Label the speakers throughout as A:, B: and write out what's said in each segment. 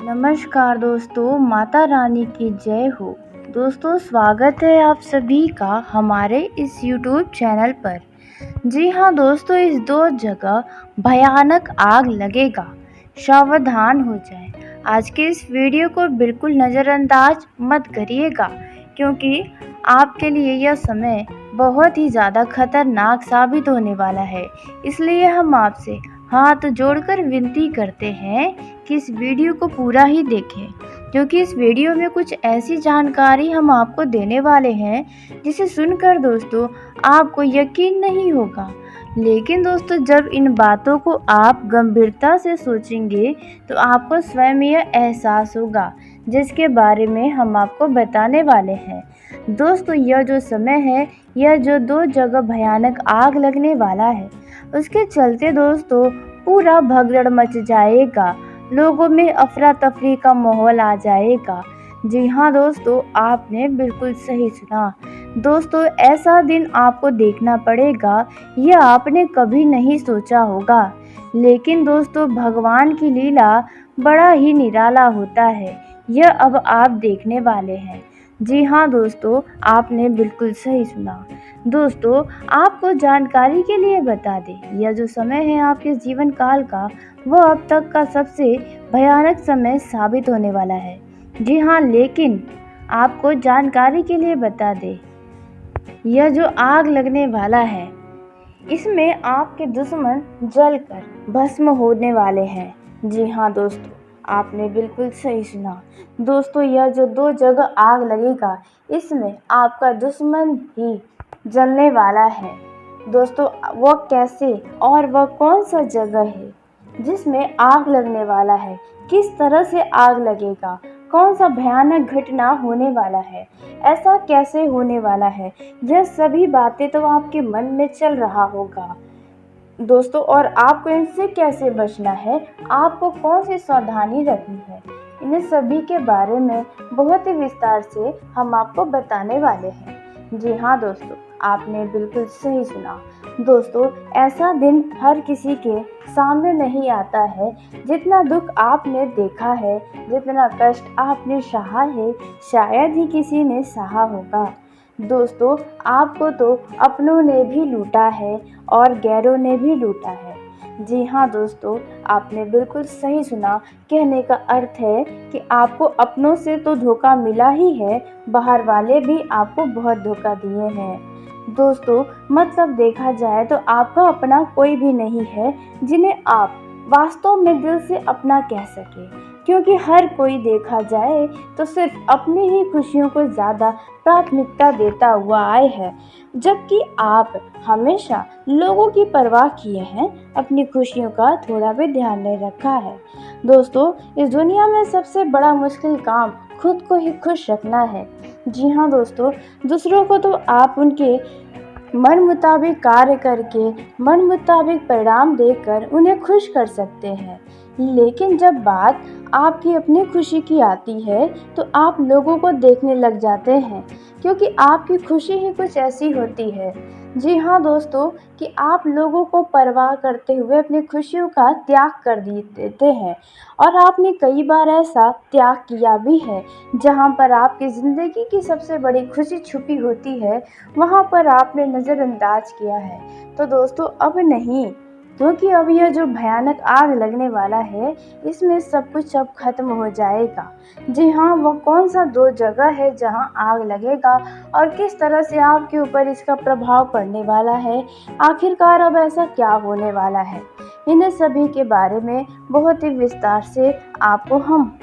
A: नमस्कार दोस्तों, माता रानी की जय हो। दोस्तों, स्वागत है आप सभी का हमारे इस YouTube चैनल पर। जी हाँ दोस्तों, इस 2 जगह भयानक आग लगेगा, सावधान हो जाएं। आज के इस वीडियो को बिल्कुल नज़रअंदाज मत करिएगा, क्योंकि आपके लिए यह समय बहुत ही ज़्यादा खतरनाक साबित होने वाला है। इसलिए हम आपसे हाथ जोड़कर विनती करते हैं कि इस वीडियो को पूरा ही देखें, क्योंकि इस वीडियो में कुछ ऐसी जानकारी हम आपको देने वाले हैं जिसे सुनकर दोस्तों आपको यकीन नहीं होगा। लेकिन दोस्तों, जब इन बातों को आप गंभीरता से सोचेंगे तो आपको स्वयं यह एहसास होगा जिसके बारे में हम आपको बताने वाले हैं। दोस्तों, यह जो समय है, यह जो 2 जगह भयानक आग लगने वाला है, उसके चलते दोस्तों पूरा भगदड़ मच जाएगा, लोगों में अफरा तफरी का माहौल आ जाएगा। जी हाँ दोस्तों, आपने बिल्कुल सही सुना। दोस्तों, ऐसा दिन आपको देखना पड़ेगा, यह आपने कभी नहीं सोचा होगा। लेकिन दोस्तों, भगवान की लीला बड़ा ही निराला होता है, यह अब आप देखने वाले हैं। जी हाँ दोस्तों, आपने बिल्कुल सही सुना। दोस्तों, आपको जानकारी के लिए बता दें, यह जो समय है आपके जीवन काल का, वह अब तक का सबसे भयानक समय साबित होने वाला है। जी हाँ, लेकिन आपको जानकारी के लिए बता दें, यह जो आग लगने वाला है, इसमें आपके दुश्मन जलकर भस्म होने वाले हैं। जी हाँ दोस्तों, आपने बिल्कुल सही सुना। दोस्तों, यह जो 2 जगह आग लगेगा, इसमें आपका दुश्मन ही जलने वाला है। दोस्तों, वह कैसे और वह कौन सा जगह है जिसमें आग लगने वाला है, किस तरह से आग लगेगा, कौन सा भयानक घटना होने वाला है, ऐसा कैसे होने वाला है, यह सभी बातें तो आपके मन में चल रहा होगा दोस्तों। और आपको इनसे कैसे बचना है, आपको कौन सी सावधानी रखनी है, इन सभी के बारे में बहुत ही विस्तार से हम आपको बताने वाले हैं। जी हाँ दोस्तों, आपने बिल्कुल सही सुना। दोस्तों, ऐसा दिन हर किसी के सामने नहीं आता है। जितना दुख आपने देखा है, जितना कष्ट आपने सहा है, शायद ही किसी ने सहा होगा। दोस्तों, आपको तो अपनों ने भी लूटा है और गैरों ने भी लूटा है। जी हाँ दोस्तों, आपने बिल्कुल सही सुना। कहने का अर्थ है कि आपको अपनों से तो धोखा मिला ही है, बाहर वाले भी आपको बहुत धोखा दिए हैं। दोस्तों, मतलब देखा जाए तो आपका अपना कोई भी नहीं है जिन्हें आप वास्तव में दिल से अपना कह सके, क्योंकि हर कोई देखा जाए तो सिर्फ अपनी ही खुशियों को ज़्यादा प्राथमिकता देता हुआ आए हैं, जबकि आप हमेशा लोगों की परवाह किए हैं, अपनी खुशियों का थोड़ा भी ध्यान नहीं रखा है। दोस्तों, इस दुनिया में सबसे बड़ा मुश्किल काम खुद को ही खुश रखना है। जी हाँ दोस्तों, दूसरों को तो आप उनके मन मुताबिक कार्य करके, मन मुताबिक परिणाम देकर उन्हें खुश कर सकते हैं, लेकिन जब बात आपकी अपनी खुशी की आती है तो आप लोगों को देखने लग जाते हैं, क्योंकि आपकी खुशी ही कुछ ऐसी होती है। जी हाँ दोस्तों, कि आप लोगों को परवाह करते हुए अपनी खुशियों का त्याग कर देते हैं, और आपने कई बार ऐसा त्याग किया भी है। जहाँ पर आपकी ज़िंदगी की सबसे बड़ी खुशी छुपी होती है, वहाँ पर आपने नज़रअंदाज किया है। तो दोस्तों, अब नहीं, क्योंकि अब यह जो भयानक आग लगने वाला है, इसमें सब कुछ अब खत्म हो जाएगा। जी हाँ, वो कौन सा 2 जगह है जहाँ आग लगेगा और किस तरह से आपके ऊपर इसका प्रभाव पड़ने वाला है, आखिरकार अब ऐसा क्या होने वाला है, इन सभी के बारे में बहुत ही विस्तार से आपको हम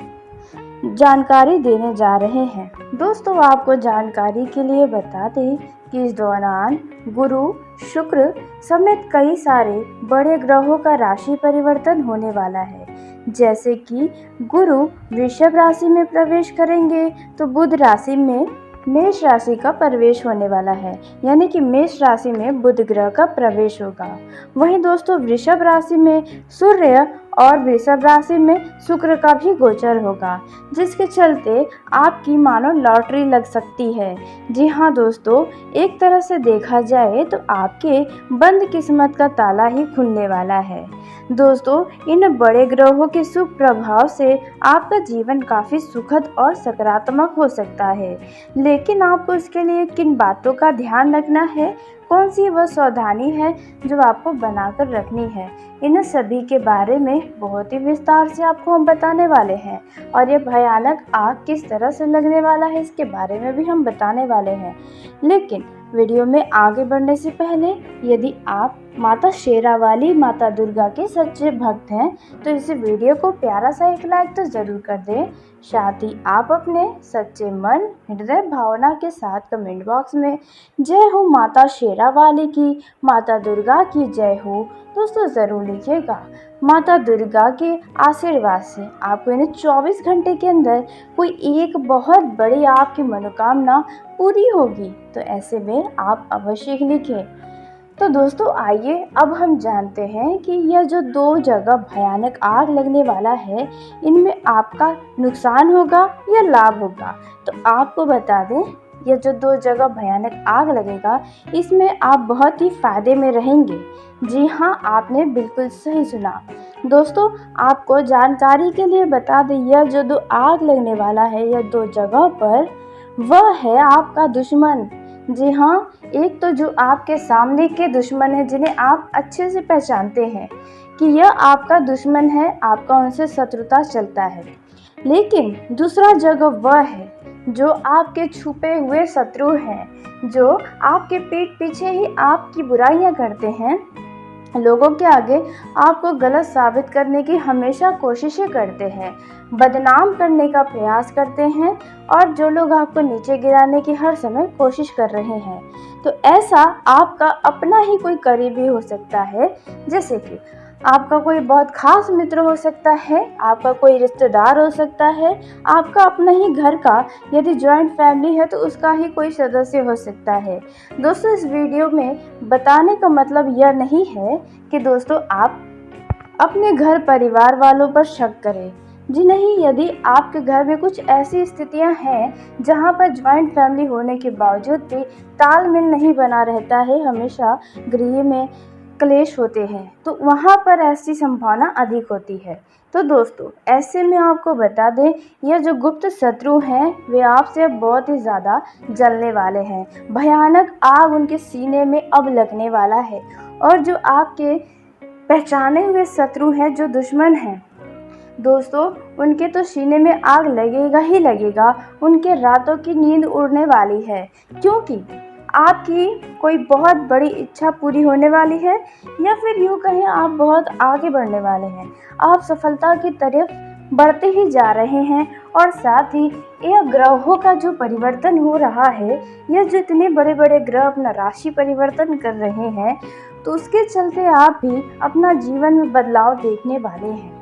A: जानकारी देने जा रहे हैं। दोस्तों, आपको जानकारी के लिए बता दें कि इस दौरान गुरु, शुक्र समेत कई सारे बड़े ग्रहों का राशि परिवर्तन होने वाला है। जैसे कि गुरु वृषभ राशि में प्रवेश करेंगे तो बुध राशि में मेष राशि का प्रवेश होने वाला है, यानी कि मेष राशि में बुध ग्रह का प्रवेश होगा। वहीं दोस्तों, वृषभ राशि में सूर्य और वृषभ राशि में शुक्र का भी गोचर होगा, जिसके चलते आपकी मानो लॉटरी लग सकती है। जी हाँ दोस्तों, एक तरह से देखा जाए तो आपके बंद किस्मत का ताला ही खुलने वाला है। दोस्तों, इन बड़े ग्रहों के शुभ प्रभाव से आपका जीवन काफ़ी सुखद और सकारात्मक हो सकता है, लेकिन आपको इसके लिए किन बातों का ध्यान रखना है, कौन सी वह सावधानी है जो आपको बनाकर रखनी है, इन सभी के बारे में बहुत ही विस्तार से आपको हम बताने वाले हैं। और ये भयानक आग किस तरह से लगने वाला है, इसके बारे में भी हम बताने वाले हैं। लेकिन वीडियो में आगे बढ़ने से पहले यदि आप माता शेरावाली माता दुर्गा के सच्चे भक्त हैं तो इस वीडियो को प्यारा सा एक लाइक तो ज़रूर कर दें। साथ ही आप अपने सच्चे मन हृदय भावना के साथ कमेंट बॉक्स में जय हो माता शेरावाली की, माता दुर्गा की जय हो दोस्तों ज़रूर लिखिएगा। माता दुर्गा के आशीर्वाद से आपको इन 24 घंटे के अंदर कोई एक बहुत बड़ी आपकी मनोकामना पूरी होगी, तो ऐसे में आप अवश्य ही लिखें। तो दोस्तों आइए अब हम जानते हैं कि यह जो 2 जगह भयानक आग लगने वाला है, इनमें आपका नुकसान होगा या लाभ होगा। तो आपको बता दें, यह जो 2 जगह भयानक आग लगेगा, इसमें आप बहुत ही फ़ायदे में रहेंगे। जी हाँ, आपने बिल्कुल सही सुना। दोस्तों, आपको जानकारी के लिए बता दें, यह जो 2 आग लगने वाला है, यह 2 जगह पर वह है आपका दुश्मन। जी हाँ, एक तो जो आपके सामने के दुश्मन है, जिन्हें आप अच्छे से पहचानते हैं कि यह आपका दुश्मन है, आपका उनसे शत्रुता चलता है। लेकिन दूसरा जगह वह है जो आपके छुपे हुए शत्रु हैं, जो आपके पीठ पीछे ही आपकी बुराइयां करते हैं, लोगों के आगे आपको गलत साबित करने की हमेशा कोशिशें करते हैं, बदनाम करने का प्रयास करते हैं और जो लोग आपको नीचे गिराने की हर समय कोशिश कर रहे हैं। तो ऐसा आपका अपना ही कोई करीबी हो सकता है, जैसे कि आपका कोई बहुत खास मित्र हो सकता है, आपका कोई रिश्तेदार हो सकता है, आपका अपना ही घर का यदि जॉइंट फैमिली है तो उसका ही कोई सदस्य हो सकता है। दोस्तों, इस वीडियो में बताने का मतलब यह नहीं है कि दोस्तों आप अपने घर परिवार वालों पर शक करें। जी नहीं, यदि आपके घर में कुछ ऐसी स्थितियां हैं जहां पर जॉइंट फैमिली होने के बावजूद भी तालमेल नहीं बना रहता है, हमेशा गृह में क्लेश होते हैं, तो वहाँ पर ऐसी संभावना अधिक होती है। तो दोस्तों, ऐसे में आपको बता दें, यह जो गुप्त शत्रु हैं वे आपसे बहुत ही ज़्यादा जलने वाले हैं। भयानक आग उनके सीने में अब लगने वाला है और जो आपके पहचाने हुए शत्रु हैं, जो दुश्मन हैं दोस्तों, उनके तो सीने में आग लगेगा ही लगेगा, उनके रातों की नींद उड़ने वाली है, क्योंकि आपकी कोई बहुत बड़ी इच्छा पूरी होने वाली है, या फिर यूँ कहें आप बहुत आगे बढ़ने वाले हैं। आप सफलता की तरफ बढ़ते ही जा रहे हैं और साथ ही यह ग्रहों का जो परिवर्तन हो रहा है, यह जो इतने बड़े बड़े ग्रह अपना राशि परिवर्तन कर रहे हैं, तो उसके चलते आप भी अपना जीवन में बदलाव देखने वाले हैं।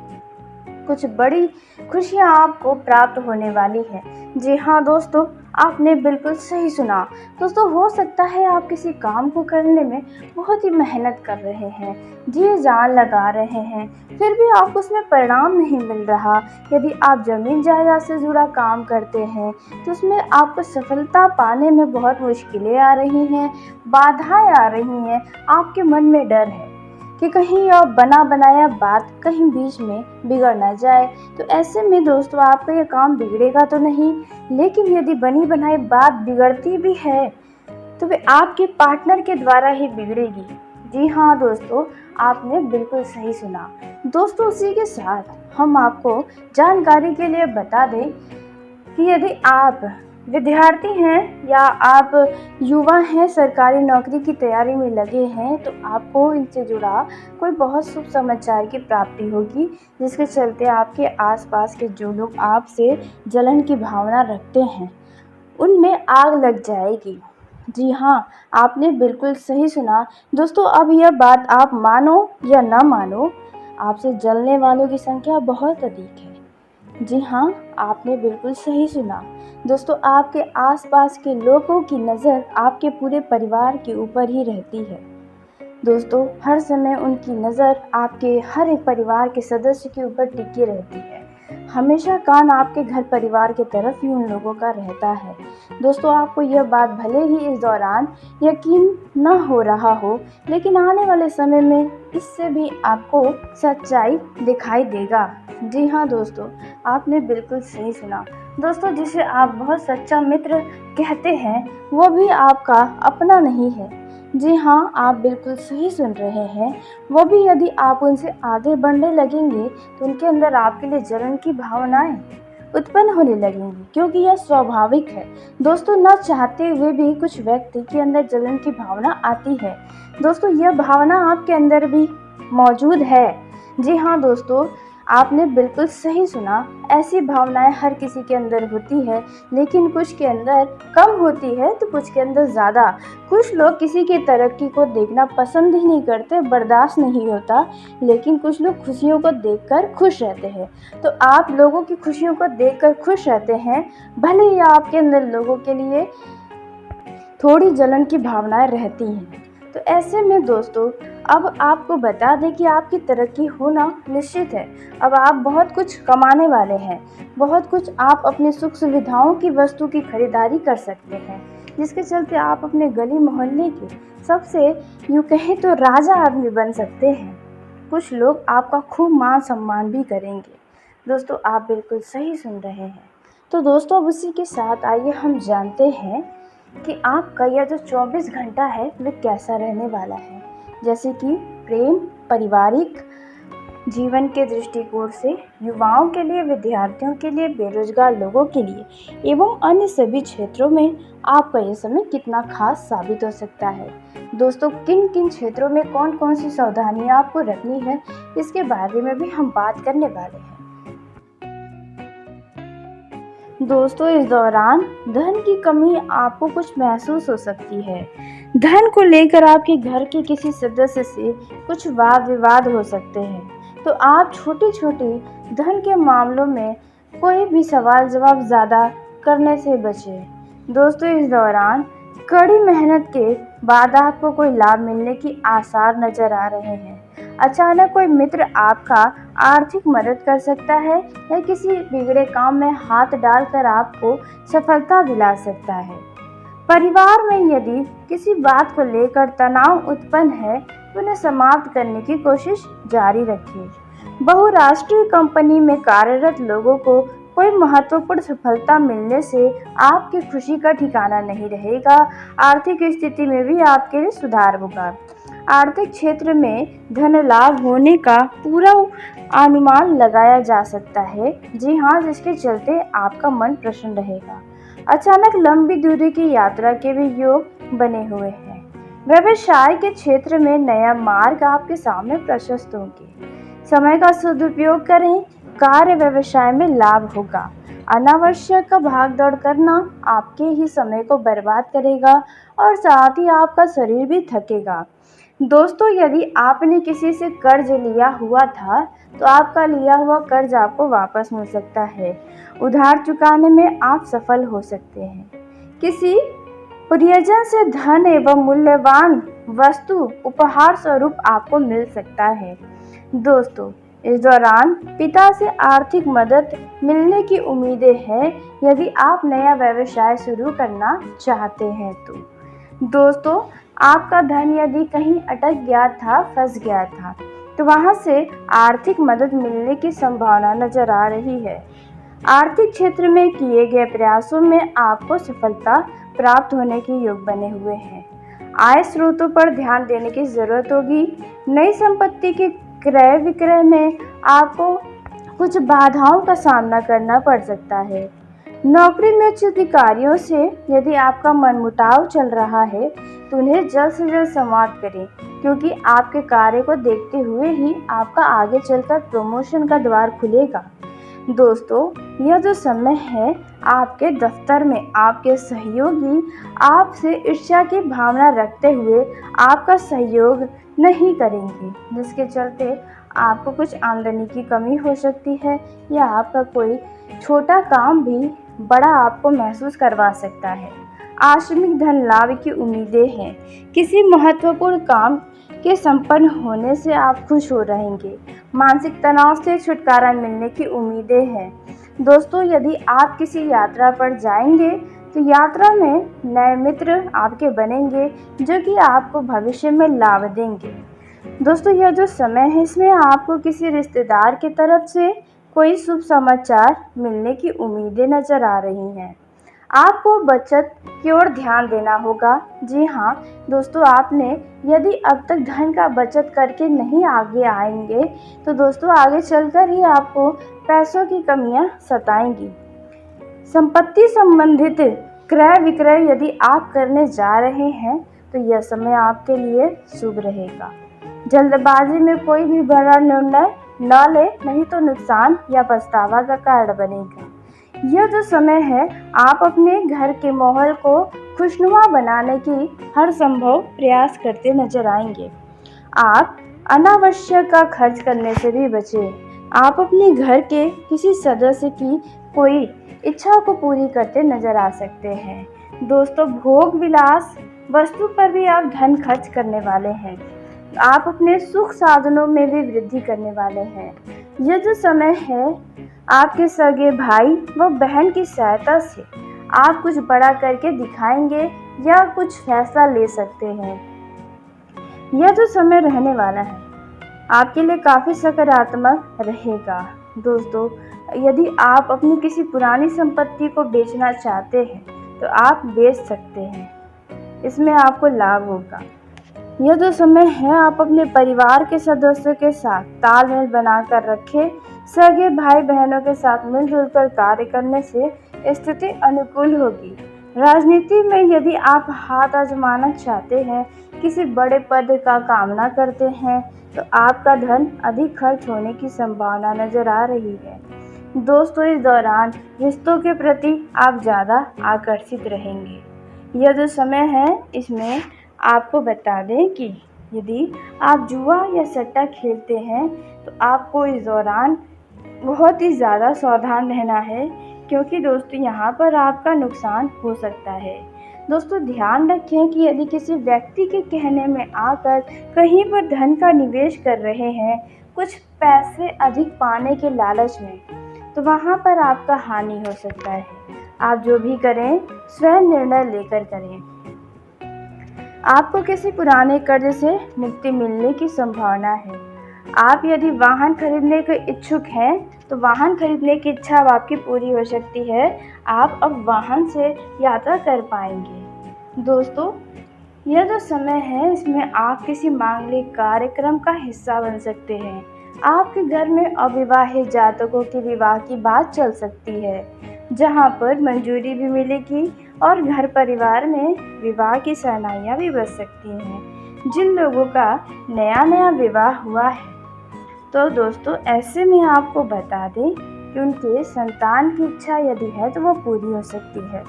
A: कुछ बड़ी खुशियां आपको प्राप्त होने वाली है। जी हाँ दोस्तों, आपने बिल्कुल सही सुना। दोस्तों, हो सकता है आप किसी काम को करने में बहुत ही मेहनत कर रहे हैं, जी जान लगा रहे हैं, फिर भी आपको उसमें परिणाम नहीं मिल रहा। यदि आप ज़मीन जायदाद से जुड़ा काम करते हैं तो उसमें आपको सफलता पाने में बहुत मुश्किलें आ रही हैं, बाधाएं आ रही हैं, आपके मन में डर है कि कहीं यह बना बनाया बात कहीं बीच में बिगड़ ना जाए। तो ऐसे में दोस्तों, आपका यह काम बिगड़ेगा तो नहीं, लेकिन यदि बनी बनाई बात बिगड़ती भी है तो वे आपके पार्टनर के द्वारा ही बिगड़ेगी। जी हाँ दोस्तों, आपने बिल्कुल सही सुना। दोस्तों, उसी के साथ हम आपको जानकारी के लिए बता दें कि यदि आप विद्यार्थी हैं या आप युवा हैं, सरकारी नौकरी की तैयारी में लगे हैं, तो आपको इनसे जुड़ा कोई बहुत शुभ समाचार की प्राप्ति होगी, जिसके चलते आपके आसपास के जो लोग आपसे जलन की भावना रखते हैं, उनमें आग लग जाएगी। जी हाँ, आपने बिल्कुल सही सुना। दोस्तों, अब यह बात आप मानो या ना मानो, आपसे जलने वालों की संख्या बहुत अधिक है। जी हाँ, आपने बिल्कुल सही सुना। दोस्तों, आपके आसपास के लोगों की नज़र आपके पूरे परिवार के ऊपर ही रहती है। दोस्तों, हर समय उनकी नज़र आपके हर एक परिवार के सदस्य के ऊपर टिकी रहती है। हमेशा कान आपके घर परिवार की तरफ ही उन लोगों का रहता है। दोस्तों, आपको यह बात भले ही इस दौरान यकीन न हो रहा हो, लेकिन आने वाले समय में इससे भी आपको सच्चाई दिखाई देगा। जी हाँ दोस्तों, आपने बिल्कुल सही सुना। दोस्तों, जिसे आप बहुत सच्चा मित्र कहते हैं, वो भी आपका अपना नहीं है। जी हाँ, आप बिल्कुल सही सुन रहे हैं। वो भी यदि आप उनसे आगे बढ़ने लगेंगे तो उनके अंदर आपके लिए जलन की भावनाएं उत्पन्न होने लगेंगी, क्योंकि यह स्वाभाविक है। दोस्तों, न चाहते हुए भी कुछ व्यक्ति के अंदर जलन की भावना आती है। दोस्तों, यह भावना आपके अंदर भी मौजूद है। जी हाँ दोस्तों, आपने बिल्कुल सही सुना। ऐसी भावनाएं हर किसी के अंदर होती है, लेकिन कुछ के अंदर कम होती है तो कुछ के अंदर ज़्यादा। कुछ लोग किसी की तरक्की को देखना पसंद ही नहीं करते, बर्दाश्त नहीं होता, लेकिन कुछ लोग खुशियों को देखकर खुश रहते हैं। तो आप लोगों की खुशियों को देखकर खुश रहते हैं, भले ही आपके अंदर लोगों के लिए थोड़ी जलन की भावनाएं रहती हैं। तो ऐसे में दोस्तों, अब आपको बता दें कि आपकी तरक्की होना निश्चित है। अब आप बहुत कुछ कमाने वाले हैं, बहुत कुछ आप अपनी सुख सुविधाओं की वस्तु की खरीदारी कर सकते हैं, जिसके चलते आप अपने गली मोहल्ले के सबसे यूँ कहें तो राजा आदमी बन सकते हैं। कुछ लोग आपका खूब मान सम्मान भी करेंगे। दोस्तों, आप बिल्कुल सही सुन रहे हैं। तो दोस्तों, अब उसी के साथ आइए हम जानते हैं कि आपका यह जो 24 घंटा है वह कैसा रहने वाला है। जैसे कि प्रेम, पारिवारिक जीवन के दृष्टिकोण से, युवाओं के लिए, विद्यार्थियों के लिए, बेरोजगार लोगों के लिए एवं अन्य सभी क्षेत्रों में आपका यह समय कितना खास साबित हो सकता है। दोस्तों, किन किन क्षेत्रों में कौन कौन सी सावधानियां आपको रखनी है, इसके बारे में भी हम बात करने वाले हैं। दोस्तों, इस दौरान धन की कमी आपको कुछ महसूस हो सकती है। धन को लेकर आपके घर के किसी सदस्य से कुछ वाद विवाद हो सकते हैं। तो आप छोटे छोटे धन के मामलों में कोई भी सवाल जवाब ज़्यादा करने से बचें। दोस्तों, इस दौरान कड़ी मेहनत के बाद आपको कोई लाभ मिलने की आसार नज़र आ रहे हैं। अचानक कोई मित्र आपका आर्थिक मदद कर सकता है या किसी बिगड़े काम में हाथ डालकर आपको सफलता दिला सकता है। परिवार में यदि किसी बात को लेकर तनाव उत्पन्न है तो उन्हें समाप्त करने की कोशिश जारी रखिए। बहुराष्ट्रीय कंपनी में कार्यरत लोगों को कोई महत्वपूर्ण सफलता मिलने से आपकी खुशी का ठिकाना नहीं रहेगा। आर्थिक स्थिति में भी आपके लिए सुधार होगा। आर्थिक क्षेत्र में धन लाभ होने का पूरा अनुमान लगाया जा सकता है। जी हाँ, जिसके चलते आपका मन प्रसन्न रहेगा। अचानक लंबी दूरी की यात्रा के भी योग बने हुए हैं। व्यवसाय के क्षेत्र में नया मार्ग आपके सामने प्रशस्त होंगे। समय का सदुपयोग करें, कार्य व्यवसाय में लाभ होगा। अनावश्यक भागदौड़ करना आपके ही समय को बर्बाद करेगा और साथ ही आपका शरीर भी थकेगा। दोस्तों, यदि आपने किसी से कर्ज लिया हुआ था तो आपका लिया हुआ कर्ज आपको वापस मिल सकता है। उधार चुकाने में आप सफल हो सकते हैं। किसी प्रियजन से धन एवं मूल्यवान वस्तु उपहार स्वरूप आपको मिल सकता है। दोस्तों, इस दौरान पिता से आर्थिक मदद मिलने की उम्मीदें हैं यदि आप नया व्यवसाय शुरू करना चाहते हैं तो। दोस्तों, आपका धन यदि कहीं अटक गया था, फंस गया था, तो वहां से आर्थिक मदद मिलने की संभावना नजर आ रही है। आर्थिक क्षेत्र में किए गए प्रयासों में आपको सफलता प्राप्त होने के योग बने हुए हैं। आय स्रोतों पर ध्यान देने की जरूरत होगी। नई संपत्ति के क्रय विक्रय में आपको कुछ बाधाओं का सामना करना पड़ सकता है। नौकरी में उच्च अधिकारियों से यदि आपका मनमुटाव चल रहा है तो उन्हें जल्द से जल्द समाप्त करें, क्योंकि आपके कार्य को देखते हुए ही आपका आगे चलकर प्रमोशन का द्वार खुलेगा। दोस्तों, यह जो समय है, आपके दफ्तर में आपके सहयोगी आपसे ईर्ष्या की भावना रखते हुए आपका सहयोग नहीं करेंगे, जिसके चलते आपको कुछ आमदनी की कमी हो सकती है या आपका कोई छोटा काम भी बड़ा आपको महसूस करवा सकता है। आकस्मिक धन लाभ की उम्मीदें हैं। किसी महत्वपूर्ण काम के संपन्न होने से आप खुश हो रहेंगे। मानसिक तनाव से छुटकारा मिलने की उम्मीदें हैं। दोस्तों, यदि आप किसी यात्रा पर जाएंगे तो यात्रा में नए मित्र आपके बनेंगे जो कि आपको भविष्य में लाभ देंगे। दोस्तों, यह जो समय है इसमें आपको किसी रिश्तेदार की तरफ से कोई शुभ समाचार मिलने की उम्मीदें नजर आ रही हैं। आपको बचत की ओर ध्यान देना होगा। जी हाँ दोस्तों, आपने यदि अब तक धन का बचत करके नहीं आगे आएंगे तो दोस्तों आगे चलकर ही आपको पैसों की कमियां सताएंगी। संपत्ति संबंधित क्रय विक्रय यदि आप करने जा रहे हैं तो यह समय आपके लिए शुभ रहेगा। जल्दबाजी में कोई भी बड़ा निर्णय न ले, नहीं तो नुकसान या पछतावा का कारण बनेगा। यह जो समय है आप अपने घर के माहौल को खुशनुमा बनाने की हर संभव प्रयास करते नजर आएंगे। आप अनावश्यक का खर्च करने से भी बचें। आप अपने घर के किसी सदस्य की कोई इच्छा को पूरी करते नजर आ सकते हैं। दोस्तों, भोग विलास वस्तु पर भी आप धन खर्च करने वाले हैं। आप अपने सुख साधनों में भी वृद्धि करने वाले हैं। यह जो समय है आपके सगे भाई व बहन की सहायता से आप कुछ बड़ा करके दिखाएंगे या कुछ फैसला ले सकते हैं। यह जो समय रहने वाला है आपके लिए काफ़ी सकारात्मक रहेगा। दोस्तों, यदि आप अपनी किसी पुरानी संपत्ति को बेचना चाहते हैं तो आप बेच सकते हैं, इसमें आपको लाभ होगा। यह जो समय है आप अपने परिवार के सदस्यों के साथ तालमेल बनाकर रखें। सगे भाई बहनों के साथ मिलजुल कर कार्य करने से स्थिति अनुकूल होगी। राजनीति में यदि आप हाथ आजमाना चाहते हैं, किसी बड़े पद का कामना करते हैं तो आपका धन अधिक खर्च होने की संभावना नजर आ रही है। दोस्तों, इस दौरान रिश्तों के प्रति आप ज़्यादा आकर्षित रहेंगे। यह जो समय है इसमें आपको बता दें कि यदि आप जुआ या सट्टा खेलते हैं तो आपको इस दौरान बहुत ही ज़्यादा सावधान रहना है, क्योंकि दोस्तों यहाँ पर आपका नुकसान हो सकता है। दोस्तों, ध्यान रखें कि यदि किसी व्यक्ति के कहने में आकर कहीं पर धन का निवेश कर रहे हैं कुछ पैसे अधिक पाने के लालच में, तो वहाँ पर आपका हानि हो सकता है। आप जो भी करें स्वयं निर्णय लेकर करें। आपको किसी पुराने कर्ज से मुक्ति मिलने की संभावना है। आप यदि वाहन खरीदने के इच्छुक हैं तो वाहन खरीदने की इच्छा अब आपकी पूरी हो सकती है। आप अब वाहन से यात्रा कर पाएंगे। दोस्तों, यह जो समय है इसमें आप किसी मांगलिक कार्यक्रम का हिस्सा बन सकते हैं। आपके घर में अविवाहित जातकों के विवाह की बात चल सकती है, जहां पर मंजूरी भी मिलेगी और घर परिवार में विवाह की शहनाइयाँ भी बज सकती हैं। जिन लोगों का नया विवाह हुआ है तो दोस्तों ऐसे में आपको बता दें कि उनके संतान की इच्छा यदि है तो वो पूरी हो सकती है।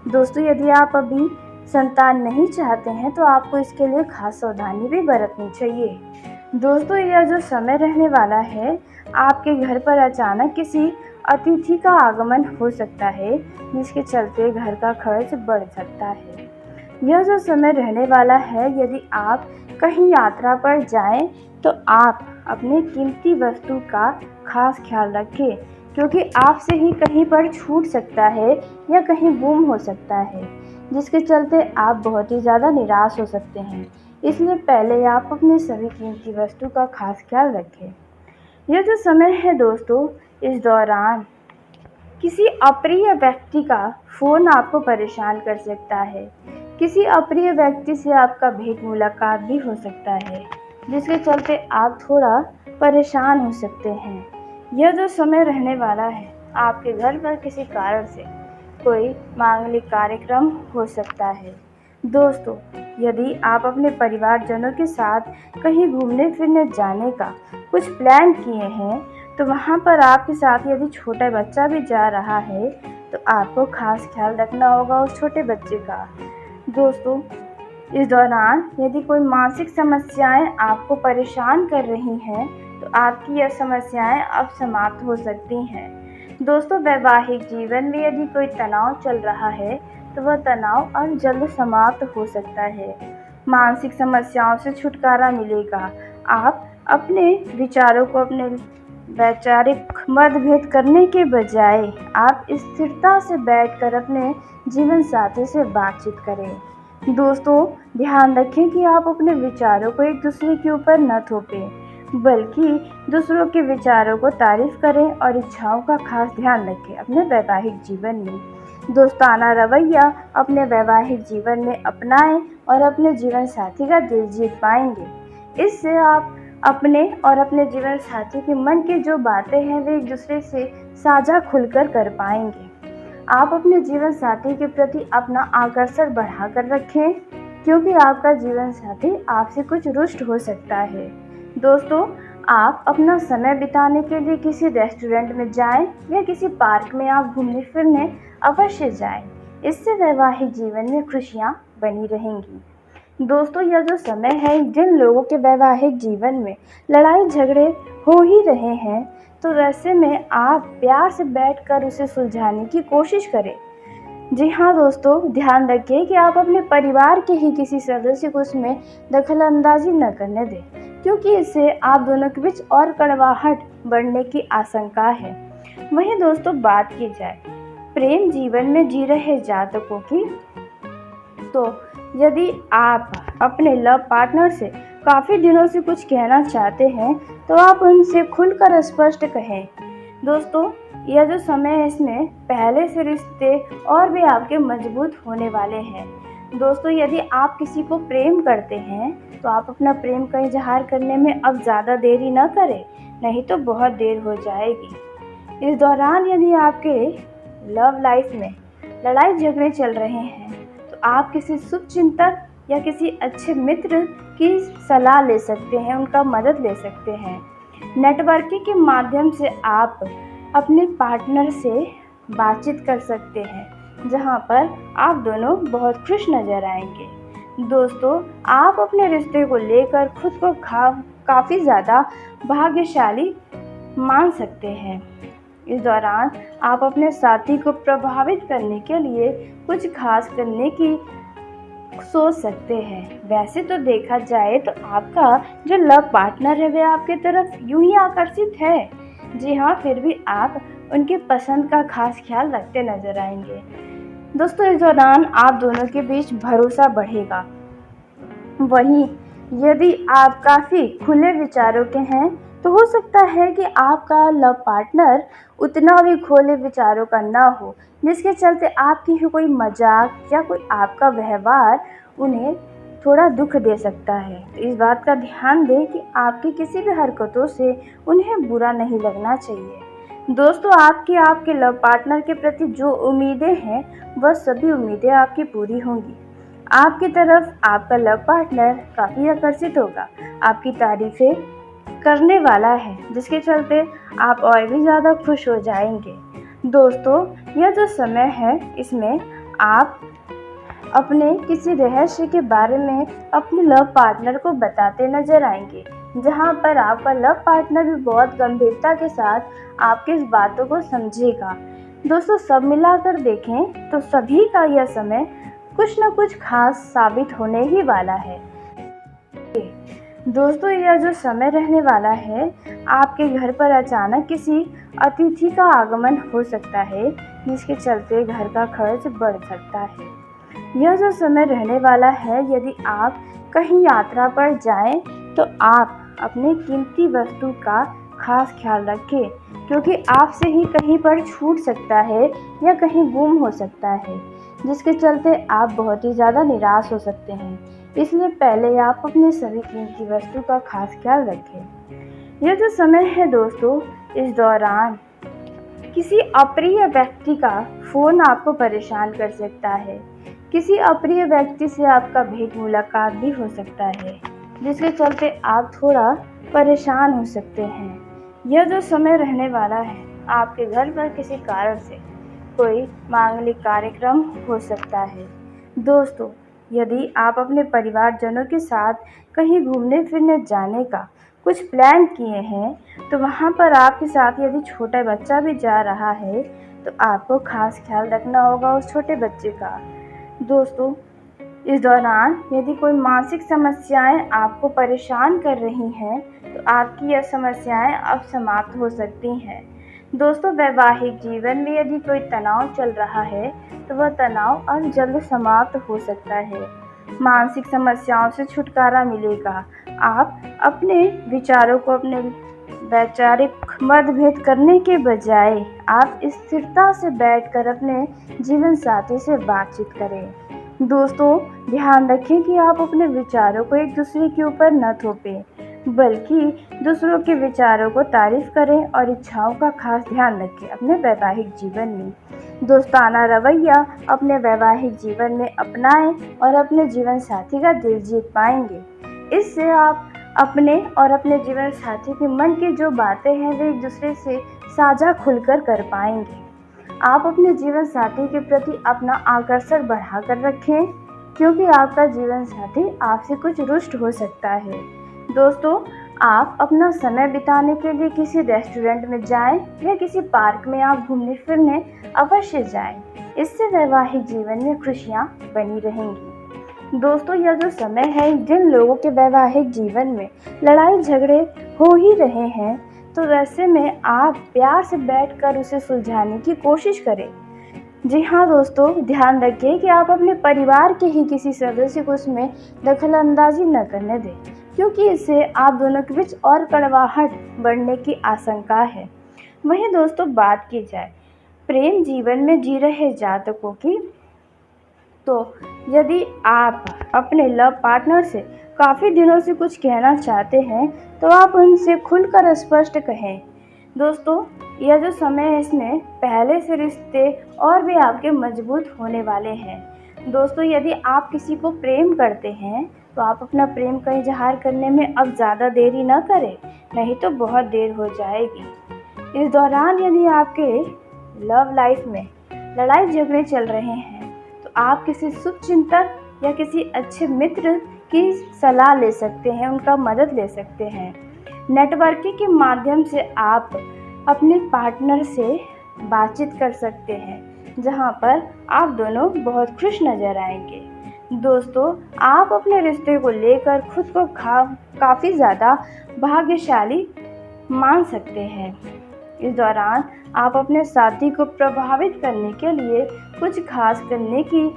A: दोस्तों, यदि आप अभी संतान नहीं चाहते हैं तो आपको इसके लिए खास सावधानी भी बरतनी चाहिए। दोस्तों, यह जो समय रहने वाला है आपके घर पर अचानक किसी अतिथि का आगमन हो सकता है, जिसके चलते घर का खर्च बढ़ सकता है। यह जो समय रहने वाला है यदि आप कहीं यात्रा पर जाएं तो आप अपने कीमती वस्तु का खास ख्याल रखें, क्योंकि आपसे ही कहीं पर छूट सकता है या कहीं गुम हो सकता है, जिसके चलते आप बहुत ही ज़्यादा निराश हो सकते हैं। इसलिए पहले आप अपनी सभी कीमती वस्तु का खास ख्याल रखें। यह जो समय है दोस्तों, इस दौरान किसी अप्रिय व्यक्ति का फ़ोन आपको परेशान कर सकता है। किसी अप्रिय व्यक्ति से आपका भेंट मुलाकात भी हो सकता है, जिसके चलते आप थोड़ा परेशान हो सकते हैं। यह जो समय रहने वाला है आपके घर पर किसी कारण से कोई मांगलिक कार्यक्रम हो सकता है। दोस्तों, यदि आप अपने परिवारजनों के साथ कहीं घूमने फिरने जाने का कुछ प्लान किए हैं तो वहाँ पर आपके साथ यदि छोटा बच्चा भी जा रहा है तो आपको खास ख्याल रखना होगा उस छोटे बच्चे का। दोस्तों, इस दौरान यदि कोई मानसिक समस्याएं आपको परेशान कर रही हैं तो आपकी यह समस्याएं अब समाप्त हो सकती हैं। दोस्तों, वैवाहिक जीवन में यदि कोई तनाव चल रहा है तो वह तनाव अब जल्द समाप्त हो सकता है। मानसिक समस्याओं से छुटकारा मिलेगा। आप अपने विचारों को अपने वैचारिक मतभेद करने के बजाय आप स्थिरता से बैठकर अपने जीवन साथी से बातचीत करें। दोस्तों, ध्यान रखें कि आप अपने विचारों को एक दूसरे के ऊपर न थोपें, बल्कि दूसरों के विचारों को तारीफ करें और इच्छाओं का खास ध्यान रखें अपने वैवाहिक जीवन में। दोस्ताना रवैया अपने वैवाहिक जीवन में अपनाएं और अपने जीवन साथी का दिल जीत पाएंगे। इससे आप अपने और अपने जीवन साथी के मन की जो बातें हैं वे एक दूसरे से साझा खुलकर कर पाएंगे। आप अपने जीवन साथी के प्रति अपना आकर्षण बढ़ाकर रखें, क्योंकि आपका जीवन साथी आपसे कुछ रुष्ट हो सकता है। दोस्तों, आप अपना समय बिताने के लिए किसी रेस्टोरेंट में जाएं या किसी पार्क में आप घूमने फिरने अवश्य जाएं। इससे वैवाहिक जीवन में खुशियां बनी रहेंगी। दोस्तों, यह जो समय है, जिन लोगों के वैवाहिक जीवन में लड़ाई झगड़े हो ही रहे हैं, तो वैसे में आप प्यार से बैठकर उसे सुलझाने की कोशिश करें। जी हाँ दोस्तों, ध्यान रखें कि आप अपने परिवार के ही किसी सदस्य को उसमें दखलंदाजी न करने दें, क्योंकि इससे आप दोनों के बीच और कड़वाहट बढ़ने की आशंका है। वहीं दोस्तों, बात की जाए प्रेम जीवन में जी रहे जातकों की, तो यदि आप अपने लव पार्टनर से काफ़ी दिनों से कुछ कहना चाहते हैं, तो आप उनसे खुलकर स्पष्ट कहें। दोस्तों, यह जो समय है, इसमें पहले से रिश्ते और भी आपके मजबूत होने वाले हैं। दोस्तों, यदि आप किसी को प्रेम करते हैं, तो आप अपना प्रेम का इजहार करने में अब ज़्यादा देरी न करें, नहीं तो बहुत देर हो जाएगी। इस दौरान यदि आपके लव लाइफ में लड़ाई झगड़े चल रहे हैं, तो आप किसी शुभचिंतक या किसी अच्छे मित्र की सलाह ले सकते हैं, उनका मदद ले सकते हैं। नेटवर्किंग के माध्यम से आप अपने पार्टनर से बातचीत कर सकते हैं, जहां पर आप दोनों बहुत खुश नज़र आएंगे। दोस्तों, आप अपने रिश्ते को लेकर खुद को काफ़ी ज़्यादा भाग्यशाली मान सकते हैं। इस दौरान आप अपने साथी को प्रभावित करने के लिए कुछ खास करने की सोच सकते हैं। वैसे तो देखा जाए तो आपका जो लव पार्टनर है वे आपकी तरफ यूं ही आकर्षित है। जी हाँ, फिर भी आप उनके पसंद का खास ख्याल रखते नजर आएंगे। दोस्तों, इस दौरान आप दोनों के बीच भरोसा बढ़ेगा। वहीं यदि आप काफ़ी खुले विचारों के हैं, तो हो सकता है कि आपका लव पार्टनर उतना भी खुले विचारों का ना हो, जिसके चलते आपकी ही कोई मजाक या कोई आपका व्यवहार उन्हें थोड़ा दुख दे सकता है। तो इस बात का ध्यान दें कि आपकी किसी भी हरकतों से उन्हें बुरा नहीं लगना चाहिए। दोस्तों, आपके लव पार्टनर के प्रति जो उम्मीदें हैं, वह सभी उम्मीदें आपकी पूरी होंगी। आपकी तरफ आपका लव पार्टनर काफ़ी आकर्षित होगा, आपकी तारीफ़ें करने वाला है, जिसके चलते आप और भी ज़्यादा खुश हो जाएंगे। दोस्तों, यह जो समय है, इसमें आप अपने किसी रहस्य के बारे में अपने लव पार्टनर को बताते नजर आएंगे, जहां पर आपका लव पार्टनर भी बहुत गंभीरता के साथ आपकी इस बातों को समझेगा। दोस्तों, सब मिलाकर देखें तो सभी का यह समय कुछ न कुछ खास साबित होने ही वाला है। दोस्तों, यह जो समय रहने वाला है, आपके घर पर अचानक किसी अतिथि का आगमन हो सकता है, जिसके चलते घर का खर्च बढ़ सकता है। यह जो समय रहने वाला है, यदि आप कहीं यात्रा पर जाएं, तो आप अपने कीमती वस्तु का खास ख्याल रखें, क्योंकि आपसे ही कहीं पर छूट सकता है या कहीं गुम हो सकता है, जिसके चलते आप बहुत ही ज़्यादा निराश हो सकते हैं। इसलिए पहले आप अपने सभी कीमती वस्तु का खास ख्याल रखें। यह जो समय है दोस्तों, इस दौरान किसी अप्रिय व्यक्ति का फ़ोन आपको परेशान कर सकता है। किसी अप्रिय व्यक्ति से आपका भेंट मुलाकात भी हो सकता है, जिसके चलते आप थोड़ा परेशान हो सकते हैं। यह जो समय रहने वाला है, आपके घर पर किसी कारण से कोई मांगलिक कार्यक्रम हो सकता है। दोस्तों, यदि आप अपने परिवारजनों के साथ कहीं घूमने फिरने जाने का कुछ प्लान किए हैं, तो वहाँ पर आपके साथ यदि छोटा बच्चा भी जा रहा है, तो आपको खास ख्याल रखना होगा उस छोटे बच्चे का। दोस्तों, इस दौरान यदि कोई मानसिक समस्याएं आपको परेशान कर रही हैं तो आपकी यह समस्याएं अब समाप्त हो सकती हैं। दोस्तों, वैवाहिक जीवन में यदि कोई तनाव चल रहा है तो वह तनाव अब जल्द समाप्त हो सकता है। मानसिक समस्याओं से छुटकारा मिलेगा। आप अपने विचारों को अपने वैचारिक मतभेद करने के बजाय आप स्थिरता से बैठकर अपने जीवन साथी से बातचीत करें। दोस्तों, ध्यान रखें कि आप अपने विचारों को एक दूसरे के ऊपर न थोपें, बल्कि दूसरों के विचारों को तारीफ करें और इच्छाओं का खास ध्यान रखें अपने वैवाहिक जीवन में। दोस्ताना रवैया अपने वैवाहिक जीवन में अपनाएं और अपने जीवन साथी का दिल जीत पाएंगे। इससे आप अपने और अपने जीवन साथी के मन की जो बातें हैं वे एक दूसरे से साझा खुलकर कर पाएंगे। आप अपने जीवन साथी के प्रति अपना आकर्षण बढ़ाकर रखें, क्योंकि आपका जीवन साथी आपसे कुछ रुष्ट हो सकता है। दोस्तों, आप अपना समय बिताने के लिए किसी रेस्टोरेंट में जाएं या किसी पार्क में आप घूमने फिरने अवश्य जाएं। इससे वैवाहिक जीवन में खुशियां बनी रहेंगी। दोस्तों, यह जो समय है, जिन लोगों के वैवाहिक जीवन में लड़ाई झगड़े हो ही रहे हैं, तो वैसे में आप प्यार से बैठकर उसे सुलझाने की कोशिश करें। जी हाँ दोस्तों, ध्यान रखिए कि आप अपने परिवार के ही किसी सदस्य को उसमें दखलंदाजी न करने दें, क्योंकि इससे आप दोनों के बीच और कड़वाहट बढ़ने की आशंका है। वहीं दोस्तों, बात की जाए प्रेम जीवन में जी रहे जातकों की, तो यदि आप अपने लव पार्टनर से काफ़ी दिनों से कुछ कहना चाहते हैं तो आप उनसे खुलकर स्पष्ट कहें। दोस्तों, यह जो समय है इसमें पहले से रिश्ते और भी आपके मजबूत होने वाले हैं। दोस्तों, यदि आप किसी को प्रेम करते हैं तो आप अपना प्रेम का इजहार करने में अब ज़्यादा देरी न करें, नहीं तो बहुत देर हो जाएगी। इस दौरान यदि आपके लव लाइफ में लड़ाई झगड़े चल रहे हैं तो आप किसी शुभचिंतक या किसी अच्छे मित्र की सलाह ले सकते हैं, उनका मदद ले सकते हैं। नेटवर्किंग के माध्यम से आप अपने पार्टनर से बातचीत कर सकते हैं, जहां पर आप दोनों बहुत खुश नज़र आएंगे। दोस्तों, आप अपने रिश्ते को लेकर खुद को काफ़ी ज़्यादा भाग्यशाली मान सकते हैं। इस दौरान आप अपने साथी को प्रभावित करने के लिए कुछ खास करने की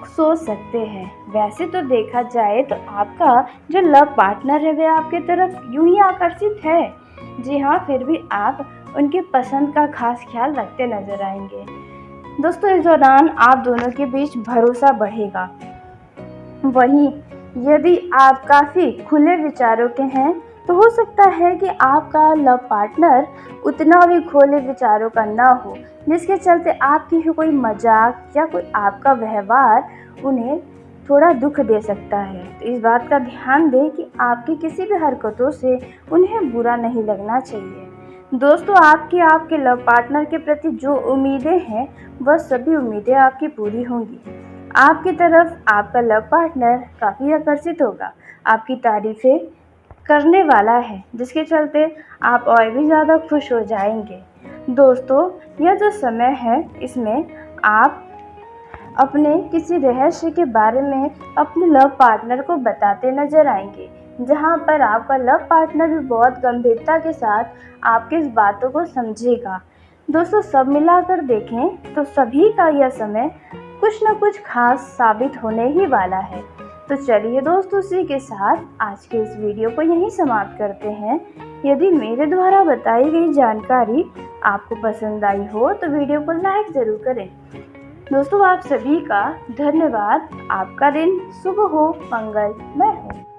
A: सोच सकते हैं। वैसे तो देखा जाए तो आपका जो लव पार्टनर है वह आपके तरफ यूं ही आकर्षित है। जी हाँ, फिर भी आप उनके पसंद का खास ख्याल रखते नजर आएंगे। दोस्तों, इस दौरान आप दोनों के बीच भरोसा बढ़ेगा। वहीं यदि आप काफ़ी खुले विचारों के हैं तो हो सकता है कि आपका लव पार्टनर उतना भी खुले विचारों का ना हो, जिसके चलते आपकी ही कोई मजाक या कोई आपका व्यवहार उन्हें थोड़ा दुख दे सकता है। तो इस बात का ध्यान दें कि आपकी किसी भी हरकतों से उन्हें बुरा नहीं लगना चाहिए। दोस्तों, आपके लव पार्टनर के प्रति जो उम्मीदें हैं वह सभी उम्मीदें आपकी पूरी होंगी। आपकी तरफ आपका लव पार्टनर काफ़ी आकर्षित होगा, आपकी तारीफ़ें करने वाला है, जिसके चलते आप और भी ज़्यादा खुश हो जाएंगे। दोस्तों, यह जो समय है इसमें आप अपने किसी रहस्य के बारे में अपने लव पार्टनर को बताते नजर आएंगे, जहां पर आपका लव पार्टनर भी बहुत गंभीरता के साथ आपकी इस बातों को समझेगा। दोस्तों, सब मिलाकर देखें तो सभी का यह समय कुछ न कुछ खास साबित होने ही वाला है। तो चलिए दोस्तों, इसी के साथ आज के इस वीडियो को यहीं समाप्त करते हैं। यदि मेरे द्वारा बताई गई जानकारी आपको पसंद आई हो तो वीडियो को लाइक ज़रूर करें। दोस्तों, आप सभी का धन्यवाद। आपका दिन शुभ हो, मंगलमय हो।